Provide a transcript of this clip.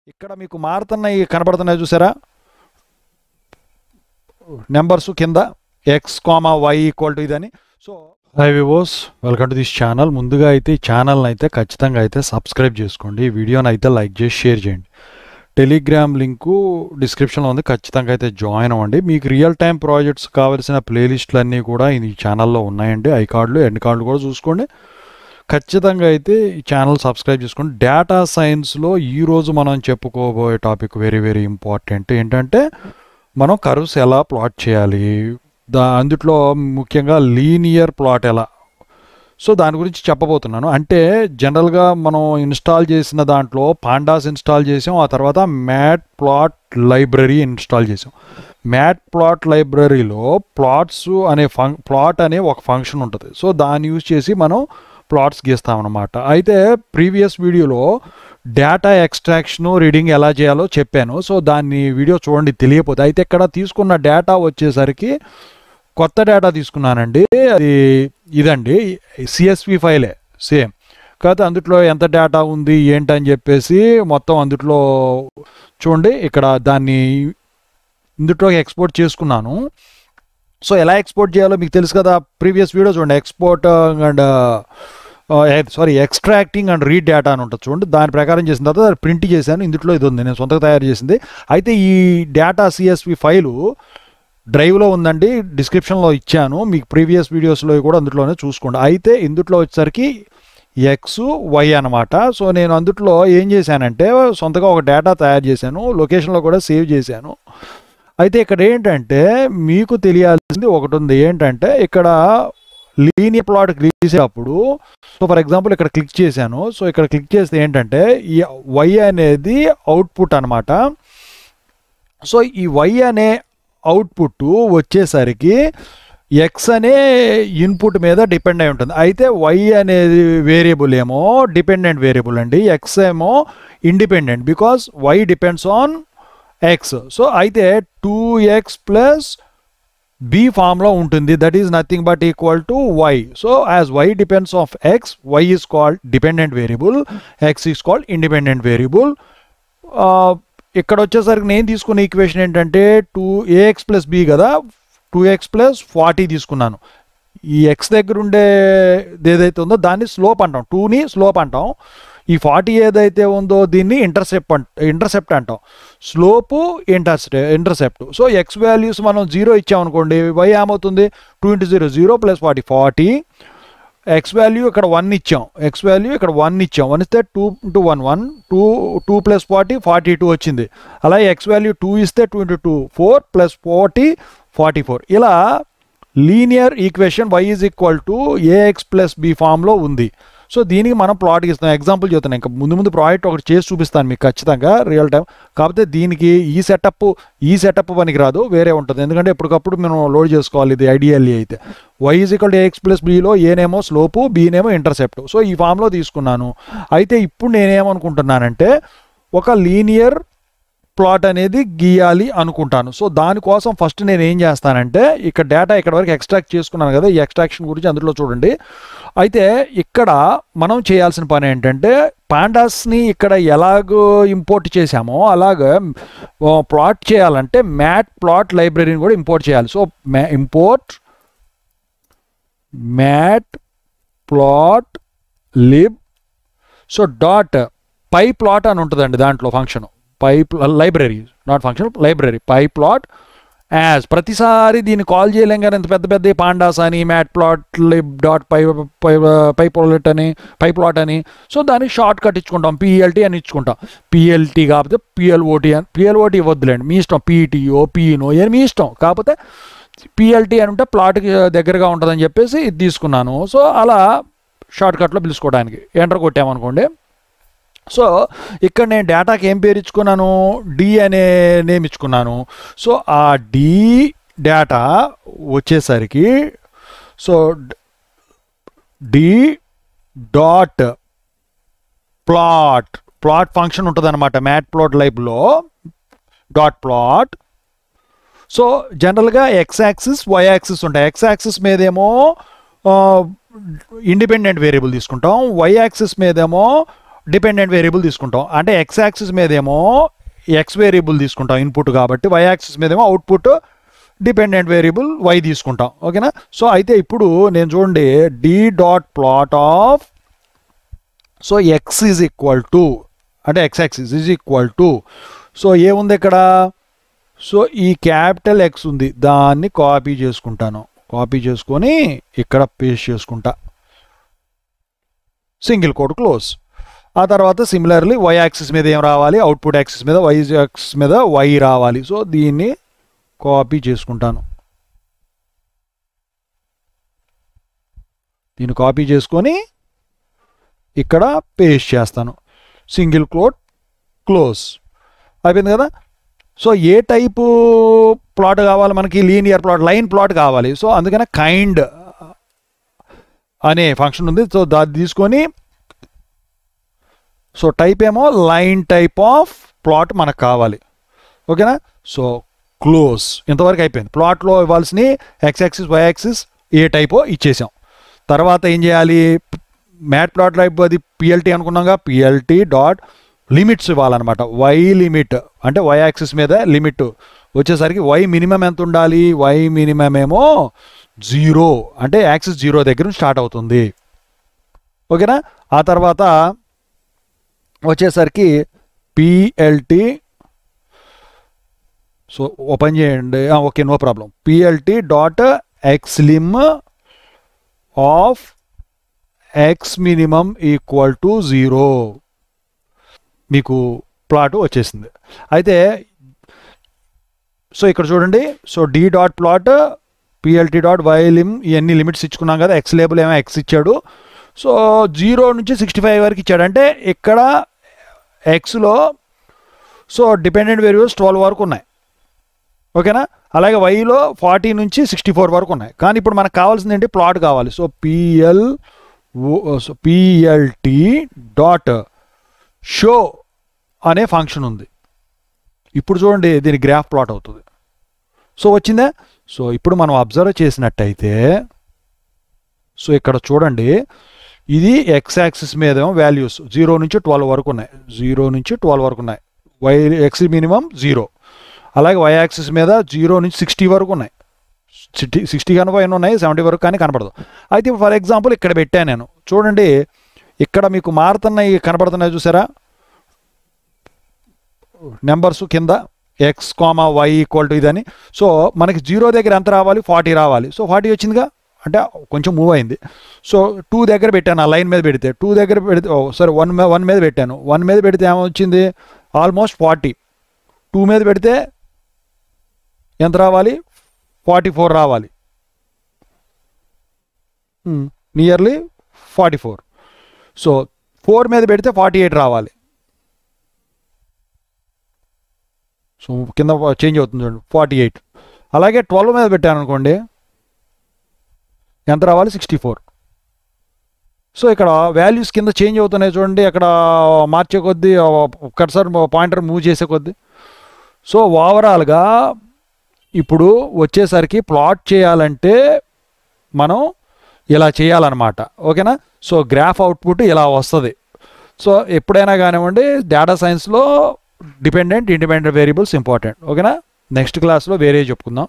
ఇక్కడ మీకు మారుతున్నాయి కనబడుతున్నాయి చూసారా నెంబర్స్ కింద x, y ఈక్వల్ టు ఇదని. So high వివోస్, welcome to this channel. ముందుగా అయితే ఈ ఛానల్ని అయితే ఖచ్చితంగా అయితే సబ్స్క్రైబ్ చేసుకోండి, ఈ వీడియోని అయితే లైక్ చేసి షేర్ చేయండి. టెలిగ్రామ్ లింకు డిస్క్రిప్షన్లో ఉంది, ఖచ్చితంగా అయితే జాయిన్ అవ్వండి. మీకు రియల్ టైం ప్రాజెక్ట్స్ కావాల్సిన ప్లేలిస్టులు అన్నీ కూడా ఈ ఛానల్లో ఉన్నాయండి. ఐ కార్డులు ఎండ్ కార్డులు కూడా చూసుకోండి. ఖచ్చితంగా అయితే ఈ ఛానల్ సబ్స్క్రైబ్ చేసుకోండి. డేటా సైన్స్లో ఈరోజు మనం చెప్పుకోబోయే టాపిక్ వెరీ వెరీ ఇంపార్టెంట్. ఏంటంటే మనం కర్వ్స్ ఎలా ప్లాట్ చేయాలి, అందుట్లో ముఖ్యంగా లీనియర్ ప్లాట్ ఎలా, సో దాని గురించి చెప్పబోతున్నాను. అంటే జనరల్గా మనం ఇన్స్టాల్ చేసిన దాంట్లో పాండాస్ ఇన్స్టాల్ చేసాం, ఆ తర్వాత మ్యాట్ ప్లాట్ లైబ్రరీ ఇన్స్టాల్ చేసాం. మ్యాట్ ప్లాట్ లైబ్రరీలో ప్లాట్స్ అనే ప్లాట్ అనే ఒక ఫంక్షన్ ఉంటుంది. సో దాన్ని యూజ్ చేసి మనం ప్లాట్స్ గీస్తామన్నమాట. అయితే ప్రీవియస్ వీడియోలో డేటా ఎక్స్ట్రాక్షన్ రీడింగ్ ఎలా చేయాలో చెప్పాను. సో దాన్ని వీడియో చూడండి తెలియకపోతే. అయితే ఇక్కడ తీసుకున్న డేటా వచ్చేసరికి కొత్త డేటా తీసుకున్నానండి. అది ఇదండి, సిఎస్వి ఫైలే సేమ్. కాకపోతే అందుట్లో ఎంత డేటా ఉంది ఏంటని చెప్పేసి మొత్తం అందుట్లో చూడండి. ఇక్కడ దాన్ని ఇందులోకి ఎక్స్పోర్ట్ చేసుకున్నాను. సో ఎలా ఎక్స్పోర్ట్ చేయాలో మీకు తెలుసు కదా, ప్రీవియస్ వీడియో చూడండి. Export and extracting and read data అని ఉంటుంది చూడండి. దాని ప్రకారం చేసిన తర్వాత ప్రింట్ చేశాను. ఇందులో ఇది ఉంది, నేను సొంతంగా తయారు చేసింది. అయితే ఈ డేటా సిఎస్వి ఫైలు డ్రైవ్లో ఉందండి, డిస్క్రిప్షన్లో ఇచ్చాను. మీకు ప్రీవియస్ వీడియోస్లో కూడా అందులోనే చూసుకోండి. అయితే ఇందులో వచ్చేసరికి ఎక్స్ వై అనమాట. సో నేను అందులో ఏం చేశానంటే సొంతగా ఒక డేటా తయారు చేశాను, లొకేషన్లో కూడా సేవ్ చేశాను. అయితే ఇక్కడ ఏంటంటే మీకు తెలియాల్సింది ఒకటి ఉంది. ఏంటంటే ఇక్కడ లీనియర్ ప్లాట్ క్లిక్ చేసేటప్పుడు, సో ఫర్ ఎగ్జాంపుల్ ఇక్కడ క్లిక్ చేశాను. సో ఇక్కడ క్లిక్ చేస్తే ఏంటంటే ఈ వై అనేది అవుట్పుట్ అనమాట. సో ఈ వై అనే అవుట్పుట్ వచ్చేసరికి ఎక్స్ అనే ఇన్పుట్ మీద డిపెండ్ అయి ఉంటుంది. అయితే వై అనేది వేరియబుల్ ఏమో డిపెండెంట్ వేరియబుల్ అండి, ఎక్స్ ఏమో independent, because y depends on x. So అయితే 2x ప్లస్ బి ఫామ్లో ఉంటుంది, that is nothing but equal to y. So as y depends of x, y is called dependent variable, x is called independent variable. ఇక్కడ వచ్చేసరికి నేను తీసుకున్న equation ఏంటంటే 2ax plus B కదా, 2x plus 40 తీసుకున్నాను. ఈ ఎక్స్ దగ్గర ఉండేది ఏదైతే ఉందో దాన్ని స్లోప్ అంటాం, 2ని స్లోప్ అంటాం. ఈ 40 ఏదైతే ఉందో దీన్ని ఇంటర్సెప్ట్ అంటాం. Slope intercept. So X values మనం 0 ఇచ్చామనుకోండి, వై ఏమవుతుంది 2 × 0 0 ప్లస్ 40. ఎక్స్ వాల్యూ ఇక్కడ 1 ఇచ్చాం, ఎక్స్ వాల్యూ ఇక్కడ 1 ఇచ్చాం, 1 ఇస్తే 2 × 1 1, 2 ప్లస్ 40 42 వచ్చింది. అలాగే ఎక్స్ వాల్యూ 2 ఇస్తే 2 × 2 4 ప్లస్ 40 44. ఇలా linear equation y is equal to AX plus b ఫామ్లో ఉంది. సో దీనికి మనం ప్లాట్ ఇస్తాం. ఎగ్జాంపుల్ చెప్తున్నాం, ఇంకా ముందు ప్రాజెక్ట్ ఒకటి చేసి చూపిస్తాను మీకు ఖచ్చితంగా రియల్ టైం. కాకపోతే దీనికి ఈ సెటప్ పనికి రాదు, వేరే ఉంటుంది. ఎందుకంటే ఎప్పటికప్పుడు మనం లోడ్ చేసుకోవాలి. ఇది ఐడియల్లీ అయితే y is equal to AX plus బిలో ఏనేమో స్లోపు, బీనేమో ఇంటర్సెప్ట్. సో ఈ ఫామ్లో తీసుకున్నాను. అయితే ఇప్పుడు నేనేమనుకుంటున్నానంటే ఒక లీనియర్ ప్లాట్ అనేది గీయాలి అనుకుంటాను. సో దానికోసం ఫస్ట్ నేను ఏం చేస్తానంటే ఇక్కడ డేటా ఇక్కడ వరకు ఎక్స్ట్రాక్ట్ చేసుకున్నాను కదా, ఈ ఎక్స్ట్రాక్షన్ గురించి అందులో చూడండి. అయితే ఇక్కడ మనం చేయాల్సిన పని ఏంటంటే పాండాస్ని ఇక్కడ ఎలాగో ఇంపోర్ట్ చేసామో అలాగే ప్లాట్ చేయాలంటే మ్యాట్ ప్లాట్ లైబ్రరీని కూడా ఇంపోర్ట్ చేయాలి. So import matplotlib, so dot pyplot అని ఉంటుందండి దాంట్లో function. Library not function, library pyplot as. ప్రతిసారి దీన్ని కాల్ చేయలేం కానీ ఇంత పెద్ద పాండాస్ అని matplotlib dot pyplot అని. సో దానికి షార్ట్ కట్ ఇచ్చుకుంటాం, పిఎల్టీ అని ఇచ్చుకుంటాం. పిఎల్టీ కాకపోతే పిఎల్ఓటీ ఇవ్వద్దులేండి, మీ ఇష్టం. పీటీఓ పీనో ఏం మీ ఇష్టం. కాకపోతే పిఎల్టీ అని ఉంటే ప్లాట్కి దగ్గరగా ఉంటుందని చెప్పేసి ఇది తీసుకున్నాను. సో అలా షార్ట్ కట్లో పిలుచుకోవడానికి ఎంటర్ కొట్టామనుకోండి. సో ఇక్కడ నేను డేటాకి ఏం పేరు ఇచ్చుకున్నాను, డి అనే నేమ్ ఇచ్చుకున్నాను. సో ఆ డి డేటా వచ్చేసరికి so D dot plot function ఉంటుంది అనమాట మ్యాట్ ప్లాట్ లైబ్లో, డాట్ ప్లాట్. సో జనరల్గా ఎక్స్ యాక్సిస్ వై యాక్సిస్ ఉంటాయి. ఎక్స్ యాక్సిస్ మీదేమో ఇండిపెండెంట్ వేరియబుల్ తీసుకుంటాం, వై యాక్సిస్ మీదేమో డిపెండెంట్ వేరియబుల్ తీసుకుంటాం. అంటే ఎక్స్ యాక్సిస్ మీదేమో ఎక్స్ వేరియబుల్ తీసుకుంటాం ఇన్పుట్ కాబట్టి, వై యాక్సిస్ మీదేమో అవుట్పుట్ డిపెండెంట్ వేరియబుల్ వై తీసుకుంటాం. ఓకేనా. సో అయితే ఇప్పుడు నేను చూడండి D dot plot of, so X is equal to, అంటే X axis is equal to, so ఏముంది ఇక్కడ, సో ఈ క్యాపిటల్ ఎక్స్ ఉంది దాన్ని కాపీ చేసుకుంటాను, కాపీ చేసుకొని ఇక్కడ పేస్ట్ చేసుకుంటా, సింగిల్ కోట్ క్లోజ్. ఆ తర్వాత సిమిలర్లీ వై యాక్సిస్ మీద ఏం రావాలి, అవుట్పుట్ యాక్సిస్ మీద వై యాక్సిస్ మీద వై రావాలి. సో దీన్ని కాపీ చేసుకుంటాను, దీన్ని కాపీ చేసుకొని ఇక్కడ పేస్ట్ చేస్తాను, సింగిల్ కోట్ క్లోజ్. అయిపోయింది కదా. సో ఏ టైపు ప్లాట్ కావాలి మనకి, లీనియర్ ప్లాట్, లైన్ ప్లాట్ కావాలి. సో అందుకనే కైండ్ అనే ఫంక్షన్ ఉంది. సో దాన్ని తీసుకొని, సో టైప్ ఏమో లైన్ టైప్ ఆఫ్ ప్లాట్ మనకు కావాలి. ఓకేనా. So close. ఇంతవరకు అయిపోయింది. ప్లాట్లో ఇవ్వాల్సిన ఎక్స్ యాక్సిస్ వై యాక్సిస్ ఏ టైపో ఇచ్చేసాం. తర్వాత ఏం చేయాలి, మ్యాట్ ప్లాట్ టైప్ అది పిఎల్టీ అనుకున్నాగా, పిఎల్టీ డాట్ లిమిట్స్ ఇవ్వాలన్నమాట. వై లిమిట్ అంటే వై యాక్సిస్ మీద లిమిట్ వచ్చేసరికి వై మినిమం ఎంత ఉండాలి, వై మినిమం ఏమో 0, అంటే యాక్సిస్ 0 దగ్గర నుంచి స్టార్ట్ అవుతుంది. ఓకేనా. ఆ తర్వాత వచ్చేసరికి పిఎల్టీ, సో ఓపెన్ చేయండి. Okay, no problem. PLT dot X lim of X minimum equal to 0, మీకు ప్లాట్ వచ్చేసింది. అయితే సో ఇక్కడ చూడండి, so D dot plot PLT dot Y lim, ఇవన్నీ లిమిట్స్ ఇచ్చుకున్నాం కదా. ఎక్స్ లేబుల్ ఏమో ఎక్స్ ఇచ్చాడు. సో 0 నుంచి 65 వరకు ఇచ్చాడు. అంటే ఇక్కడ ఎక్స్లో సో డిపెండెంట్ వేరియబుల్స్ 12 వరకు ఉన్నాయి. ఓకేనా. అలాగే వైలో 40 నుంచి 64 వరకు ఉన్నాయి. కానీ ఇప్పుడు మనకు కావాల్సింది ఏంటి, ప్లాట్ కావాలి. సో పిఎల్టీ డాట్ షో అనే ఫంక్షన్ ఉంది. ఇప్పుడు చూడండి దీని గ్రాఫ్ ప్లాట్ అవుతుంది. సో వచ్చిందా. సో ఇప్పుడు మనం అబ్జర్వ్ చేసినట్టయితే, సో ఇక్కడ చూడండి ఇది ఎక్స్ యాక్సిస్ మీద వాల్యూస్ 0 నుంచి 12 వరకు ఉన్నాయి, 0 నుంచి 12 వరకు ఉన్నాయి. Y x minimum 0. అలాగే వై యాక్సిస్ మీద 0 నుంచి 60 వరకు ఉన్నాయి. 60 కనుక ఎన్ని ఉన్నాయి, 70 వరకు కానీ కనపడదు. అయితే ఫర్ ఎగ్జాంపుల్ ఇక్కడ పెట్టాను నేను. చూడండి ఇక్కడ మీకు మారుతున్నాయి, కనపడుతున్నాయి చూసారా నెంబర్స్ కింద, x comma y equal to ఇదని. సో మనకి 0 దగ్గర ఎంత రావాలి, 40 రావాలి. సో 40 వచ్చిందిగా, అంటే కొంచెం మూవ్ అయింది. సో 2 దగ్గర పెట్టాను, ఆ లైన్ మీద పెడితే 2 దగ్గర పెడితే, సరే 1 మీద పెట్టాను. 1 మీద పెడితే ఏమొచ్చింది, ఆల్మోస్ట్ 40. 2 మీద పెడితే ఎంత రావాలి, 44 రావాలి, నియర్లీ 44. సో 4 మీద పెడితే 48 రావాలి. సో కింద చేంజ్ అవుతుంది చూడండి, 48. అలాగే 12 మీద పెట్టాను అనుకోండి, ఎంత రావాలి, 64. సో ఇక్కడ వాల్యూస్ కింద చేంజ్ అవుతున్నాయి చూడండి, అక్కడ మార్చే కొద్దీ ఒకసారి పాయింటర్ మూవ్ చేసే కొద్దీ. సో ఓవరాల్గా ఇప్పుడు వచ్చేసరికి ప్లాట్ చేయాలంటే మనం ఇలా చేయాలన్నమాట. ఓకేనా. సో గ్రాఫ్ అవుట్పుట్ ఇలా వస్తుంది. సో ఎప్పుడైనా కానివ్వండి డేటా సైన్స్లో డిపెండెంట్ ఇండిపెండెంట్ వేరియబుల్స్ ఇంపార్టెంట్. ఓకేనా. నెక్స్ట్ క్లాస్లో వేరే చెప్పుకుందాం.